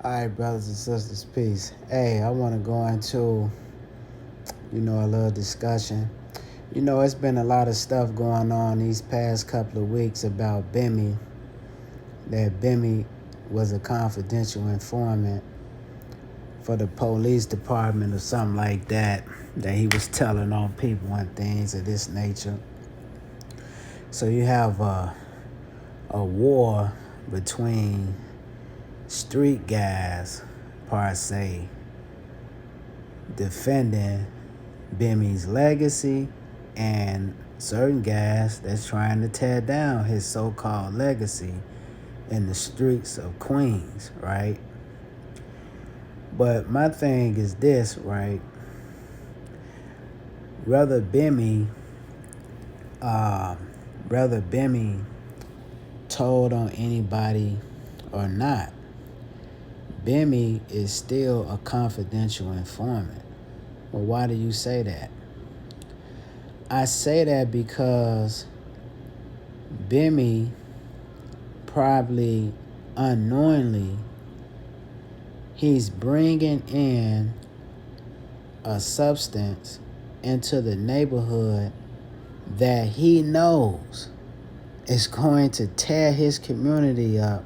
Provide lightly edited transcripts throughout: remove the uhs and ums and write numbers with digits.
All right, brothers and sisters, peace. Hey, I want to go into, a little discussion. It's been a lot of stuff going on these past couple of weeks about Bimmy, that Bimmy was a confidential informant for the police department or something like that, that he was telling on people and things of this nature. So you have a war between street guys, per se, defending Bimmy's legacy and certain guys that's trying to tear down his so-called legacy in the streets of Queens, right? But my thing is this, right? Whether Bimmy, uh, whether Bimmy told on anybody or not, Bimmy is still a confidential informant. Well, why do you say that? I say that because Bimmy probably unknowingly he's bringing in a substance into the neighborhood that he knows is going to tear his community up,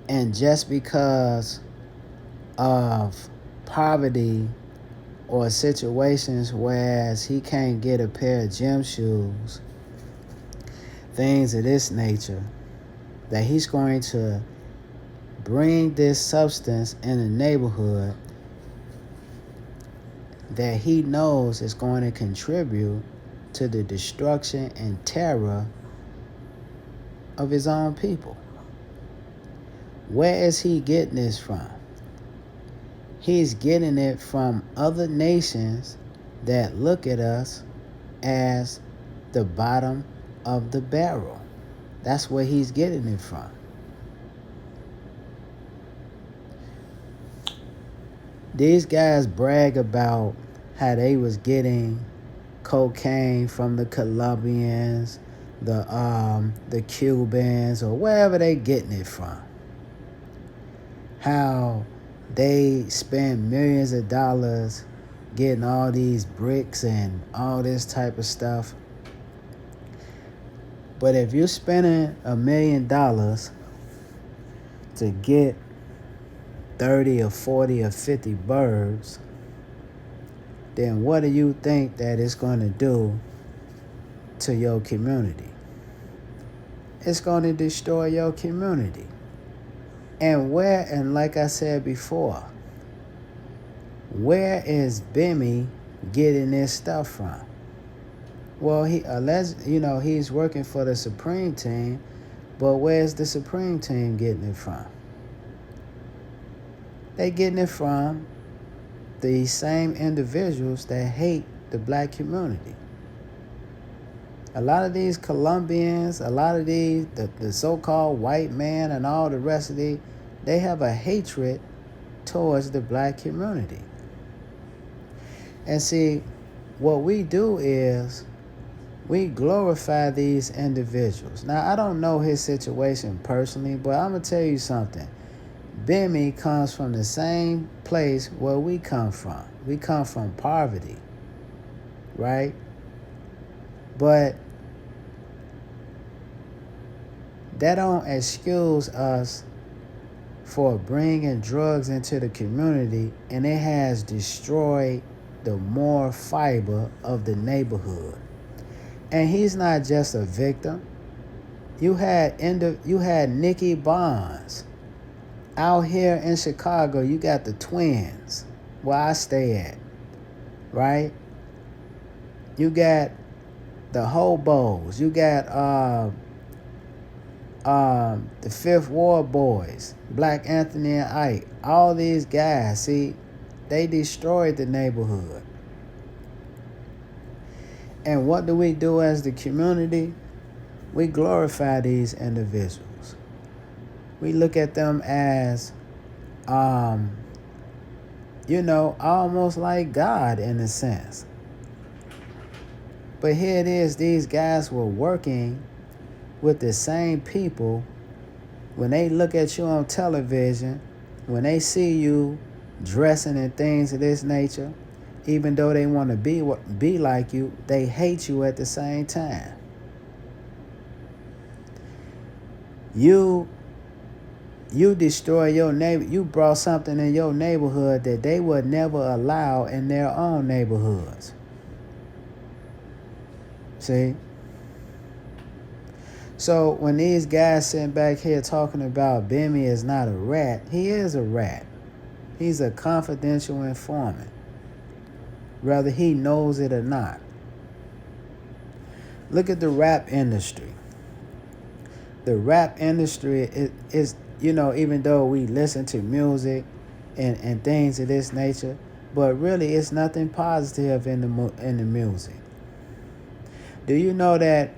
and just because of poverty or situations whereas he can't get a pair of gym shoes, things of this nature, that he's going to bring this substance in the neighborhood that he knows is going to contribute to the destruction and terror of his own people. Where is he getting this from? He's getting it from other nations that look at us as the bottom of the barrel. That's where he's getting it from. These guys brag about how they was getting cocaine from the Colombians, the Cubans, or wherever they getting it from. How they spend millions of dollars getting all these bricks and all this type of stuff. But if you're spending $1 million to get 30 or 40 or 50 birds, then what do you think that it's going to do to your community? It's going to destroy your community. And like I said before, where is Bimmy getting this stuff from? Well, he's working for the Supreme Team, but where's the Supreme Team getting it from? They getting it from the same individuals that hate the black community. A lot of these Colombians, a lot of these, the so-called white man and all the rest of they have a hatred towards the black community. And see, what we do is we glorify these individuals. Now, I don't know his situation personally, but I'm going to tell you something. Bimmy comes from the same place where we come from. We come from poverty, right? But that don't excuse us for bringing drugs into the community, and it has destroyed the moral fiber of the neighborhood. And he's not just a victim. You had Nicky Bonds. Out here in Chicago, you got the Twins, where I stay at, right? You got the Hobos. You got the Fifth Ward Boys, Black Anthony and Ike. All these guys, see, they destroyed the neighborhood. And what do we do as the community? We glorify these individuals. We look at them as, almost like God in a sense. But here it is, these guys were working with the same people When they look at you on television, when they see you dressing and things of this nature, even though they want to be like you, they hate you at the same time. You destroy your neighbor. You brought something in your neighborhood that they would never allow in their own neighborhoods. See? So when these guys sitting back here talking about Bimmy is not a rat, he is a rat. He's a confidential informant, whether he knows it or not. Look at the rap industry. The rap industry is even though we listen to music and things of this nature, but really it's nothing positive in the music. Do you know that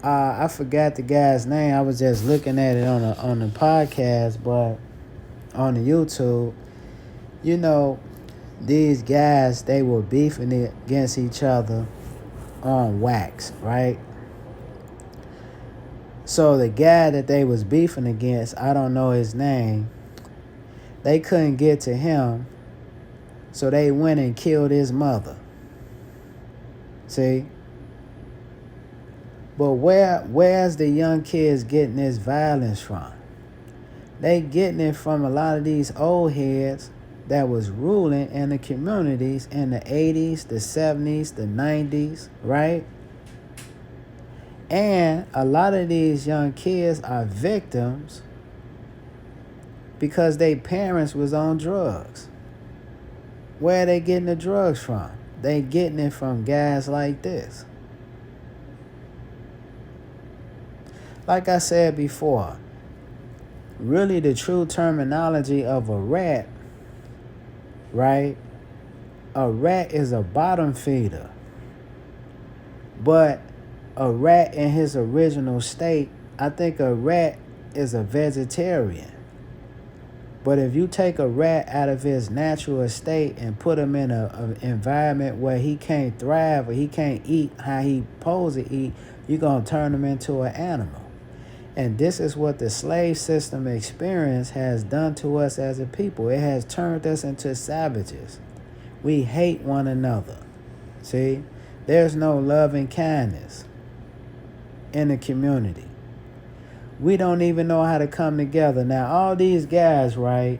I forgot the guy's name? I was just looking at it on the podcast, but on the YouTube, these guys, they were beefing against each other on wax, right? So the guy that they was beefing against, I don't know his name, they couldn't get to him, so they went and killed his mother. See? But where's the young kids getting this violence from? They getting it from a lot of these old heads that was ruling in the communities in the 80s, the 70s, the 90s, right? And a lot of these young kids are victims because their parents was on drugs. Where are they getting the drugs from? They getting it from guys like this. Like I said before, really the true terminology of a rat, right? A rat is a bottom feeder. But a rat in his original state, I think a rat is a vegetarian. But if you take a rat out of his natural state and put him in an environment where he can't thrive or he can't eat how he supposed to eat, you're going to turn him into an animal. And this is what the slave system experience has done to us as a people. It has turned us into savages. We hate one another. See? There's no love and kindness in the community. We don't even know how to come together. Now, all these guys, right,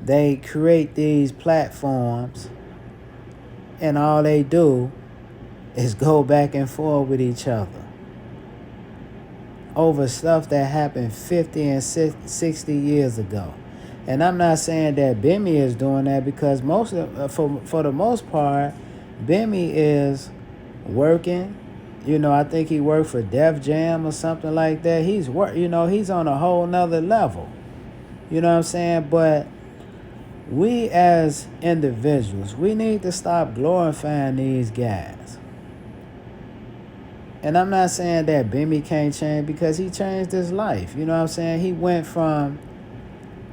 they create these platforms, and all they do is go back and forth with each other over stuff that happened 50 and 60 years ago. And I'm not saying that Bimmy is doing that, because for the most part, Bimmy is working. I think he worked for Def Jam or something like that. He's on a whole nother level. You know what I'm saying? But we as individuals, we need to stop glorifying these guys. And I'm not saying that Bimmy can't change, because he changed his life. You know what I'm saying? He went from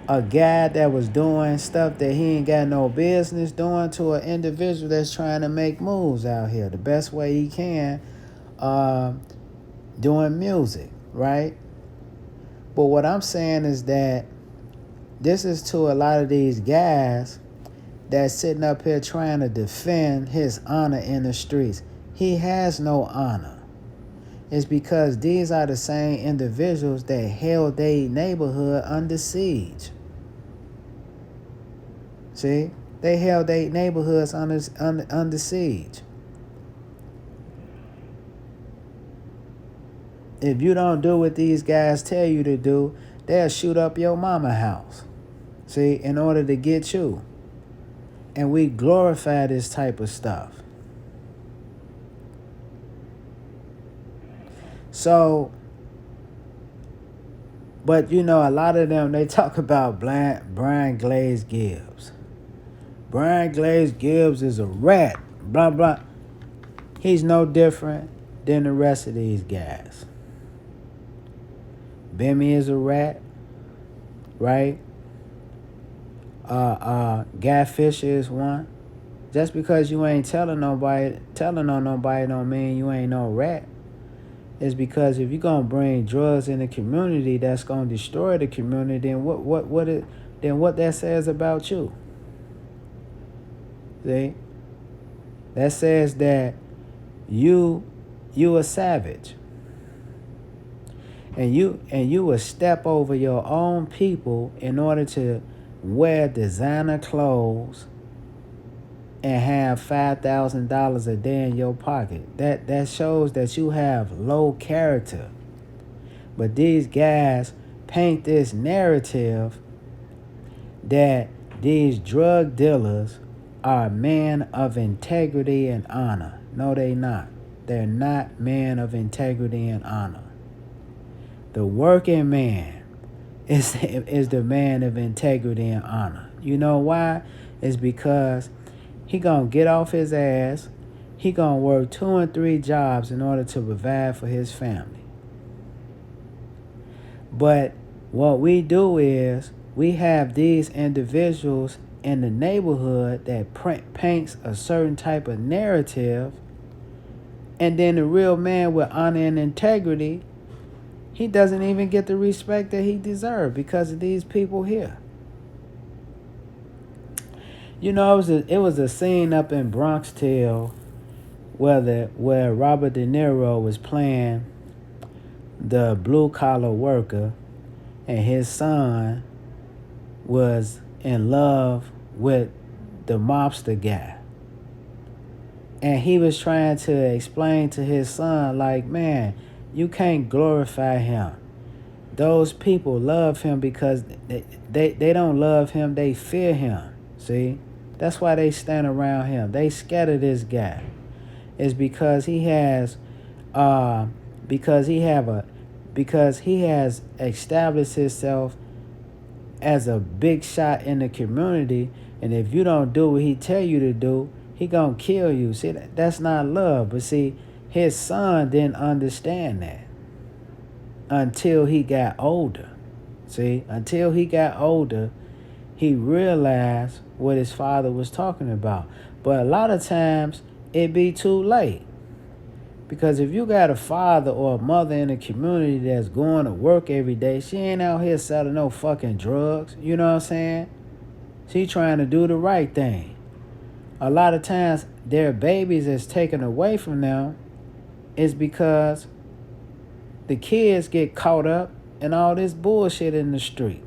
a guy that was doing stuff that he ain't got no business doing to an individual that's trying to make moves out here the best way he can, doing music, right? But what I'm saying is that this is to a lot of these guys that's sitting up here trying to defend his honor in the streets. He has no honor. It's because these are the same individuals that held their neighborhood under siege. See? They held their neighborhoods under siege. If you don't do what these guys tell you to do, they'll shoot up your mama house. See? In order to get you. And we glorify this type of stuff. So, but a lot of them, they talk about Brian Glaze Gibbs. Brian Glaze Gibbs is a rat, blah, blah. He's no different than the rest of these guys. Bimmy is a rat, right? Guy Fisher is one. Just because you ain't telling on nobody don't mean you ain't no rat. is because if you're gonna bring drugs in the community, that's gonna destroy the community. And what that says about you? See, that says that you a savage, and you will step over your own people in order to wear designer clothes and have $5,000 a day in your pocket. That shows that you have low character. But these guys paint this narrative that these drug dealers are men of integrity and honor. No, they not. They're not men of integrity and honor. The working man is the man of integrity and honor. You know why? It's because he gonna get off his ass. He gonna work 2 and 3 jobs in order to provide for his family. But what we do is we have these individuals in the neighborhood that paints a certain type of narrative, and then the real man with honor and integrity, he doesn't even get the respect that he deserves because of these people here. You know, it was a scene up in Bronx Tale where Robert De Niro was playing the blue collar worker, and his son was in love with the mobster guy. And he was trying to explain to his son, like, man, you can't glorify him. Those people love him because they don't love him, they fear him. See? That's why they stand around him. They scared of this guy. It's because he has established himself as a big shot in the community, and if you don't do what he tell you to do, he gonna kill you. See, that's not love. But see, his son didn't understand that until he got older. See, until he got older, he realized what his father was talking about. But a lot of times, it be too late. Because if you got a father or a mother in a community that's going to work every day, she ain't out here selling no fucking drugs. You know what I'm saying? She trying to do the right thing. A lot of times, their babies is taken away from them is because the kids get caught up in all this bullshit in the street.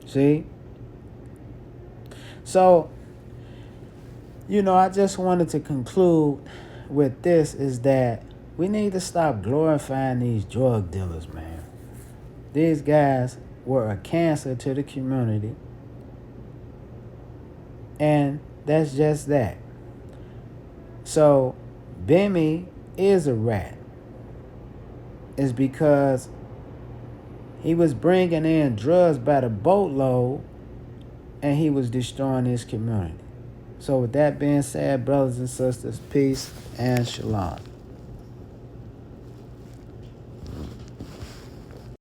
See? So, you know, I just wanted to conclude with this is that we need to stop glorifying these drug dealers, man. These guys were a cancer to the community. And that's just that. So, Bimmy is a rat. It's because he was bringing in drugs by the boatload and he was destroying his community. So with that being said, brothers and sisters, peace and shalom.